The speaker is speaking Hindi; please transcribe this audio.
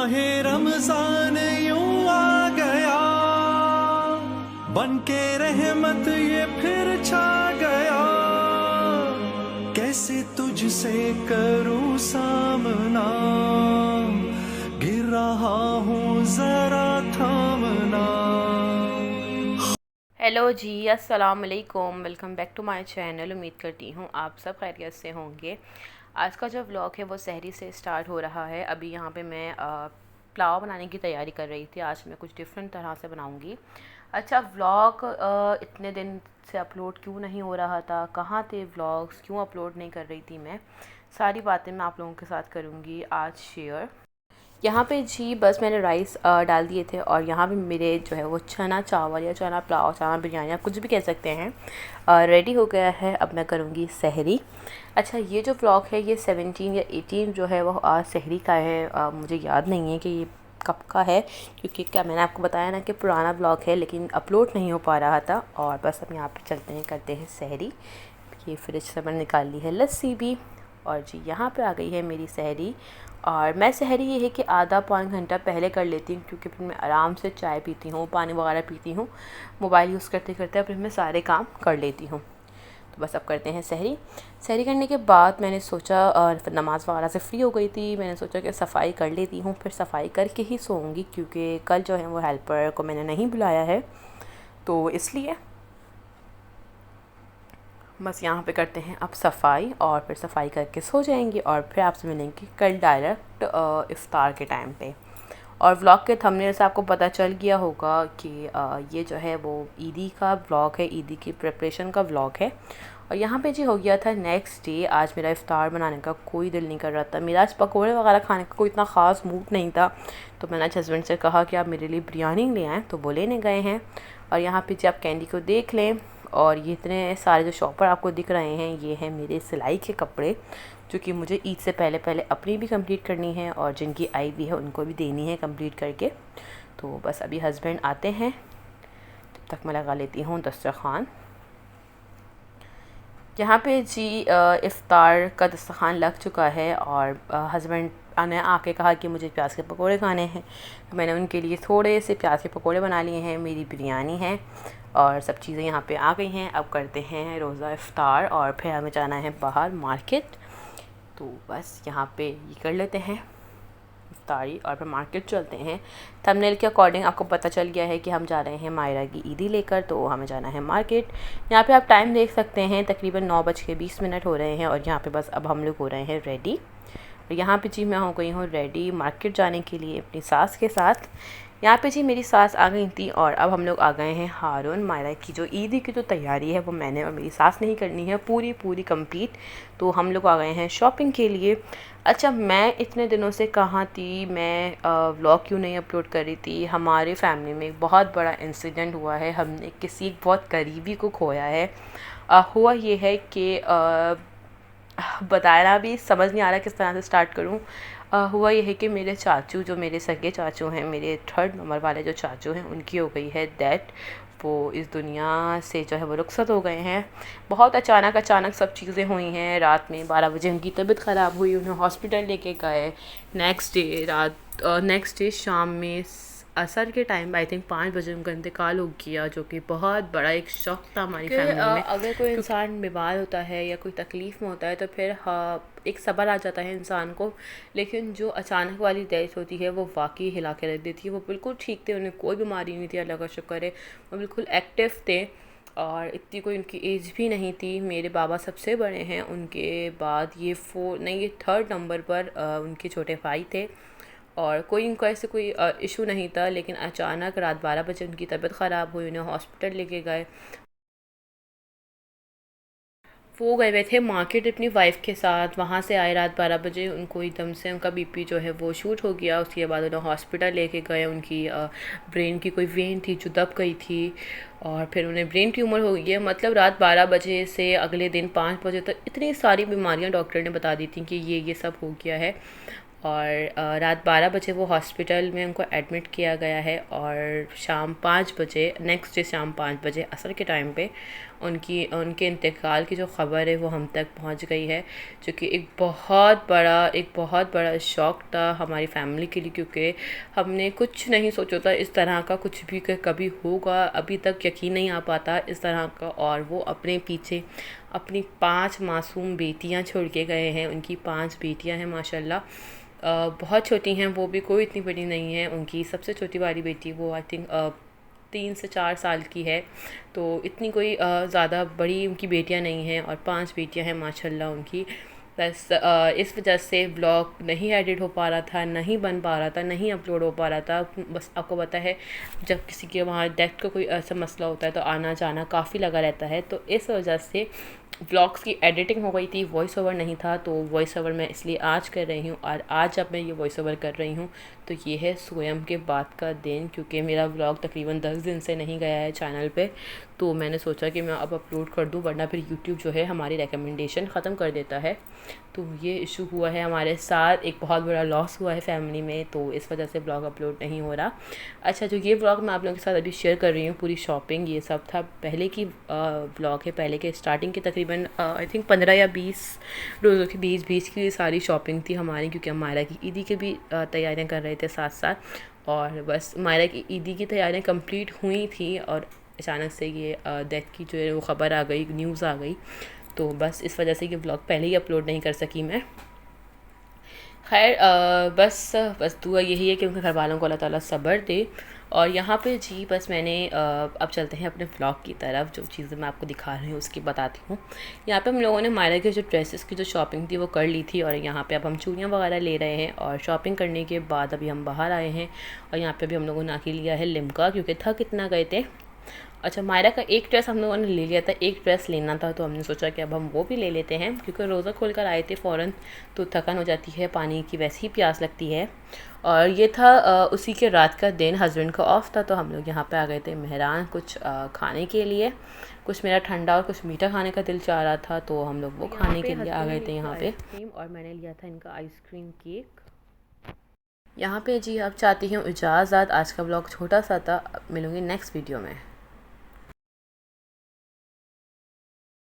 माहे रमजान यूं आ गया, बन के रहमत ये फिर छा गया। कैसे तुझसे करूं सामना, गिर रहा हूँ जरा थामना। हेलो जी, अस्सलाम वालेकुम। Welcome back to my channel. उम्मीद करती हूँ आप सब खैरियत से होंगे। आज का जो व्लॉग है वो सहरी से स्टार्ट हो रहा है। अभी यहाँ पे मैं पुलाव बनाने की तैयारी कर रही थी। आज मैं कुछ डिफरेंट तरह से बनाऊँगी। अच्छा, व्लॉग इतने दिन से अपलोड क्यों नहीं हो रहा था, कहाँ थे व्लॉग्स, क्यों अपलोड नहीं कर रही थी मैं, सारी बातें मैं आप लोगों के साथ करूँगी आज शेयर। यहाँ पे जी बस मैंने राइस डाल दिए थे और यहाँ पे मेरे जो है वो चना चावल या चना पुलाव, चना बिरयानी, आप कुछ भी कह सकते हैं, रेडी हो गया है। अब मैं करूँगी सहरी। अच्छा, ये जो व्लॉग है ये 17 या 18 जो है वो आज सहरी का है। मुझे याद नहीं है कि ये कब का है, क्योंकि क्या मैंने आपको बताया ना कि पुराना व्लॉग है लेकिन अपलोड नहीं हो पा रहा था। और बस अब यहाँ पे चलते हैं, करते हैं सहरी। ये फ्रिज से मैंने निकाल ली है लस्सी भी। और जी यहाँ पे आ गई है मेरी सहरी। और मैं सहरी ये है कि आधा पौन घंटा पहले कर लेती हूँ, क्योंकि फिर मैं आराम से चाय पीती हूँ, पानी वगैरह पीती हूँ, मोबाइल यूज़ करते करते फिर मैं सारे काम कर लेती हूँ। तो बस अब करते हैं सहरी। सहरी करने के बाद मैंने सोचा, फिर नमाज़ वगैरह से फ्री हो गई थी, मैंने सोचा कि सफाई कर लेती हूँ, फिर सफाई करके ही सोऊंगी, क्योंकि कल जो है वो हेल्पर को मैंने नहीं बुलाया है, तो इसलिए बस यहाँ पे करते हैं अब सफाई और फिर सफाई करके सो जाएंगे। और फिर आपसे मिलेंगे कल डायरेक्ट इफ़्तार के टाइम पे। और व्लॉग के थंबनेल से आपको पता चल गया होगा कि ये जो है वो ईदी का व्लॉग है, ईदी की प्रिपरेशन का व्लॉग है। और यहाँ पे जी हो गया था नेक्स्ट डे। आज मेरा इफ़्तार बनाने का कोई दिल नहीं कर रहा था, मेरा आज पकौड़े वगैरह खाने का कोई इतना ख़ास मूड नहीं था। तो मैंने आज हस्बैंड से कहा कि आप मेरे लिए बिरयानी ले आएँ, तो वो लेने गए हैं। और यहाँ पे जी आप कैंडी को देख लें। और ये इतने सारे जो शॉपर आपको दिख रहे हैं ये हैं मेरे सिलाई के कपड़े, जो कि मुझे ईद से पहले पहले अपनी भी कंप्लीट करनी है और जिनकी आई भी है उनको भी देनी है कंप्लीट करके। तो बस अभी हस्बैंड आते हैं, तब तक मैं लगा लेती हूँ दस्तरखान। यहाँ पे जी इफ़्तार का दस्तरखान लग चुका है। और हस्बैंड ने आके कहा कि मुझे प्याज के पकोड़े खाने हैं, तो मैंने उनके लिए थोड़े से प्याज के पकोड़े बना लिए हैं। मेरी बिरयानी है और सब चीज़ें यहाँ पे आ गई हैं। अब करते हैं रोज़ा इफ़्तार और फिर हमें जाना है बाहर मार्केट। तो बस यहाँ पे ये कर लेते हैं इफ्तारी और फिर मार्केट चलते हैं। थंबनेल के अकॉर्डिंग आपको पता चल गया है कि हम जा रहे हैं मायरा की ईदी लेकर, तो हमें जाना है मार्केट। यहाँ पे आप टाइम देख सकते हैं, तकरीबन 9:20 हो रहे हैं। और यहाँ पे बस अब हम लोग हो रहे हैं रेडी। और यहाँ पे जी मैं हो गई हूँ रेडी मार्केट जाने के लिए अपनी सास के साथ। यहाँ पे जी मेरी सास आ गई थी और अब हम लोग आ गए हैं हारून। मायरा की जो ईदी की जो तैयारी है वो मैंने और मेरी सास ने ही करनी है, पूरी पूरी कंप्लीट। तो हम लोग आ गए हैं शॉपिंग के लिए। अच्छा, मैं इतने दिनों से कहाँ थी, मैं व्लॉग क्यों नहीं अपलोड कर रही थी। हमारे फैमिली में एक बहुत बड़ा इंसिडेंट हुआ है, हमने किसी बहुत करीबी को खोया है। हुआ ये है कि बताना भी समझ नहीं आ रहा किस तरह से स्टार्ट करूँ। हुआ ये है कि मेरे चाचू, जो मेरे सगे चाचू हैं, मेरे 3rd नंबर वाले जो चाचू हैं, उनकी हो गई है डेथ। वो इस दुनिया से जो है वो रुखसत हो गए हैं। बहुत अचानक अचानक सब चीज़ें हुई हैं। रात में 12 बजे उनकी तबीयत ख़राब हुई, उन्हें हॉस्पिटल लेके गए। नेक्स्ट डे शाम में असर के टाइम आई थिंक 5 बजे उनका इंतकाल हो गया, जो कि बहुत बड़ा एक शौक था हमारी फैमिली में। अगर कोई इंसान बीमार होता है या कोई तकलीफ़ में होता है तो फिर एक सब्र आ जाता है इंसान को, लेकिन जो अचानक वाली डेथ होती है वो वाकई हिला के रख देती है। वो बिल्कुल ठीक थे, उन्हें कोई बीमारी नहीं थी, अल्लाह का शुक्र है, वो बिल्कुल एक्टिव थे और इतनी कोई उनकी एज भी नहीं थी। मेरे बाबा सबसे बड़े हैं, उनके बाद ये 3rd नंबर पर उनके छोटे भाई थे और कोई इनका ऐसे कोई इशू नहीं था। लेकिन अचानक रात 12 बजे उनकी तबीयत ख़राब हुई, उन्हें हॉस्पिटल लेके गए। वो गए हुए थे मार्केट अपनी वाइफ के साथ, वहाँ से आए रात 12 बजे, उनको एकदम से उनका बीपी जो है वो शूट हो गया। उसके बाद उन्हें हॉस्पिटल लेके गए। उनकी ब्रेन की कोई वेन थी जो दब गई थी और फिर उन्हें ब्रेन ट्यूमर हो गई है। मतलब रात 12 बजे से अगले दिन 5 बजे तक इतनी सारी बीमारियां डॉक्टर ने बता दी थी कि ये सब हो गया है। और रात 12 बजे वो हॉस्पिटल में उनको एडमिट किया गया है और शाम 5 बजे, नेक्स्ट डे शाम 5 बजे असर के टाइम पे उनके इंतकाल की जो ख़बर है वो हम तक पहुंच गई है, जो कि एक बहुत बड़ा शौक़ था हमारी फ़ैमिली के लिए, क्योंकि हमने कुछ नहीं सोचा था इस तरह का कुछ भी कभी होगा। अभी तक यकीन नहीं आ पाता इस तरह का। और वो अपने पीछे अपनी 5 मासूम बेटियां छोड़ के गए हैं। उनकी 5 बेटियां हैं माशाल्लाह। बहुत छोटी हैं वो भी, कोई इतनी बड़ी नहीं है। उनकी सबसे छोटी वाली बेटी वो आई थिंक 3 से 4 साल की है, तो इतनी कोई ज़्यादा बड़ी उनकी बेटियां नहीं हैं। और 5 बेटियां हैं माशाल्लाह उनकी। बस इस वजह से ब्लॉग नहीं एडिट हो पा रहा था, नहीं बन पा रहा था, नहीं अपलोड हो पा रहा था। बस आपको पता है जब किसी के वहाँ डेथ का कोई ऐसा मसला होता है तो आना जाना काफ़ी लगा रहता है, तो इस वजह से व्लॉग्स की एडिटिंग हो गई थी, वॉइस ओवर नहीं था। तो वॉइस ओवर मैं इसलिए आज कर रही हूँ। और आज जब मैं ये वॉइस ओवर कर रही हूँ तो ये है सोयम के बाद का दिन, क्योंकि मेरा व्लॉग तकरीबन 10 दिन से नहीं गया है चैनल पे। तो मैंने सोचा कि मैं अब अपलोड कर दूँ, वरना फिर यूट्यूब जो है हमारी रिकमेंडेशन ख़त्म कर देता है। तो ये इशू हुआ है हमारे साथ, एक बहुत बड़ा लॉस हुआ है फैमिली में, तो इस वजह से ब्लॉग अपलोड नहीं हो रहा। अच्छा, जो ये ब्लॉग मैं आप लोगों के साथ अभी शेयर कर रही हूँ, पूरी शॉपिंग ये सब था, पहले की ब्लॉग है, पहले के स्टार्टिंग के तकरीबन आई थिंक 15 या 20 रोज़ों के बीच की सारी शॉपिंग थी हमारी, क्योंकि हम मायरा की ईदी के भी तैयारियाँ कर रहे थे साथ साथ। और बस मायरा की ईदी की तैयारियाँ कंप्लीट हुई थी और अचानक से ये डेथ की जो है वो ख़बर आ गई, न्यूज़ आ गई। तो बस इस वजह से ये व्लॉग पहले ही अपलोड नहीं कर सकी मैं। खैर बस दुआ यही है कि उनके घर वालों को अल्लाह ताला सब्र दे। और यहाँ पे जी बस मैंने अब चलते हैं अपने व्लॉग की तरफ। जो चीज़ें मैं आपको दिखा रही हूँ उसकी बताती हूँ। यहाँ पे हम लोगों ने मायरा के जो ड्रेसेस की जो शॉपिंग थी वो कर ली थी, और यहाँ पे अब हम चूड़ियाँ वगैरह ले रहे हैं। और शॉपिंग करने के बाद अभी हम बाहर आए हैं, और यहाँ पे भी हम लोगों ने आके लिया है लिम्का, क्योंकि थक इतना गए थे। अच्छा, मायरा का एक ड्रेस हम लोगों ने ले लिया था, एक ड्रेस लेना था, तो हमने सोचा कि अब हम वो भी ले लेते हैं, क्योंकि रोज़ा खोल कर आए थे फ़ौरन, तो थकान हो जाती है, पानी की वैसे ही प्यास लगती है। और ये था उसी के रात का दिन, हस्बैंड का ऑफ था, तो हम लोग यहाँ पे आ गए थे मेहरान कुछ खाने के लिए। कुछ मेरा ठंडा और कुछ मीठा खाने का दिल चाह रहा था, तो हम लोग वो खाने के लिए आ गए थे यहाँ पे। आइसक्रीम और मैंने लिया था इनका आइसक्रीम केक। यहाँ पे जी अब चाहती हूँ इजाज़त। आज का ब्लॉग छोटा सा था, मिलूँगी नेक्स्ट वीडियो में।